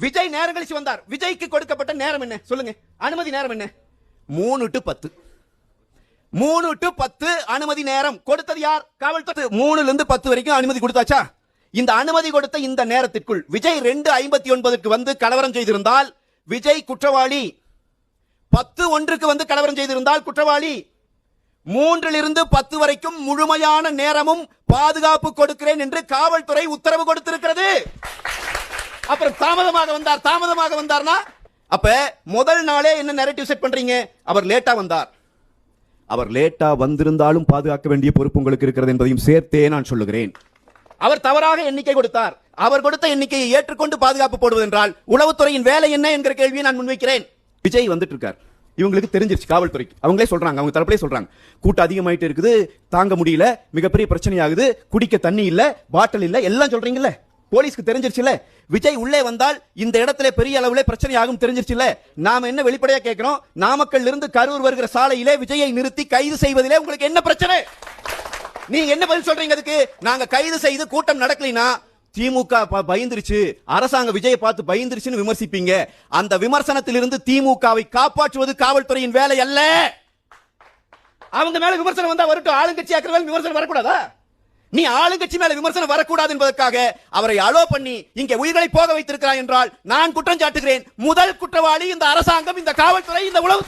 விஜய் நேரம் கழிச்சு வந்தார். விஜய்க்கு கொடுக்கப்பட்ட நேரம் என்ன சொல்லுங்க? அனுமதி நேரம் என்ன? 3 to 10. 3 to 10 அனுமதி நேரம் கொடுத்தது யார்? காவல்துறை. 3 ல இருந்து 10 வரைக்கும் அனுமதி கொடுத்தாச்சா? இந்த அனுமதி கொடுத்த இந்த நேரத்திற்குள் விஜய் 2:59 வந்து கலவரம் செய்திருந்தால் விஜய் குற்றவாளி. 10:01 வந்து கலவரம் செய்திருந்தால் குற்றவாளி. 3 லிருந்து 10 வரைக்கும் முழுமையான நேரமும் பாதுகாப்பு கொடுக்கிறேன் என்று காவல்துறை உத்தரவு கொடுத்திருக்கிறது. அப்புறம் தாமதமாக வந்தார்னா அப்ப முதல் நாளே என்ன நரேட்டிவ் செட் பண்றீங்க? அவர் லேட்டா வந்தார். அவர் லேட்டா வந்திருந்தாலும் பாதுகாக்க வேண்டிய பொறுப்பு உங்களுக்கு இருக்கிறது என்பதையும் சேர்த்தே நான் சொல்லுகிறேன். அவர் தவறாக எண்ணிக்கை கொடுத்தார். அவர் கொடுத்த எண்ணிக்கையை ஏற்றுக்கொண்டு பாதுகாப்பு போடுவது என்றால் உளவுத்துறையின் வேலை என்ன என்கிற கேள்வியை நான் முன்வைக்கிறேன். விஜய் வந்துட்டு இருக்கார். இவங்களுக்கு தெரிஞ்சிருச்சு, காவல்துறைக்கு. அவங்களே சொல்றாங்க, அவங்க தரப்பிலே சொல்றாங்க, கூட்டம் அதிகமாயிட்டு இருக்குது, தாங்க முடியல, மிகப்பெரிய பிரச்சனை ஆகுது, குடிக்க தண்ணி இல்ல, பாட்டில் இல்ல, எல்லாம் சொல்றீங்கல்ல. போலீஸ்க்கு தெரிஞ்சிருச்சுல, விஜய் உள்ளே வந்தால் இந்த இடத்துல பெரிய அளவுல பிரச்சனை ஆகும் தெரிஞ்சிருச்சுல. நாம என்ன வெளிப்படையா கேட்கிறோம்? நாமக்கல்ல இருந்து கரூர் வருகிற சாலையிலே விஜயை நிறுத்தி கைது செய்வதிலே உங்களுக்கு என்ன பிரச்சனை? நீங்க என்ன பதில் சொல்றீங்க அதுக்கு? நாங்க கைது செய்து கூட்டம் நடக்கலைனா திமுக பயந்துருச்சு, அரசாங்க விஜயை பார்த்து பயந்துருச்சுன்னு விமர்சிப்பீங்க. அந்த விமர்சனத்திலிருந்து திமுகவை காப்பாற்றுவது காவல்துறையின் வேலை அல்ல. அவங்க மேல விமர்சனம் வந்தா வரட்டும், ஆளுங்கட்சி ஆக்கிற மேல விமர்சனம் வரக்கூடாதா? நீ ஆளுங்கட்சி மேல விமர்சனம் வரக்கூடாது என்பதற்காக அவரை அலோ பண்ணி இங்கே உயிர்களை போக வைத்திருக்கிறார் என்றால் நான் குற்றம் சாட்டுகிறேன். முதல் குற்றவாளி இந்த அரசாங்கம், இந்த காவல்துறை, இந்த உளவு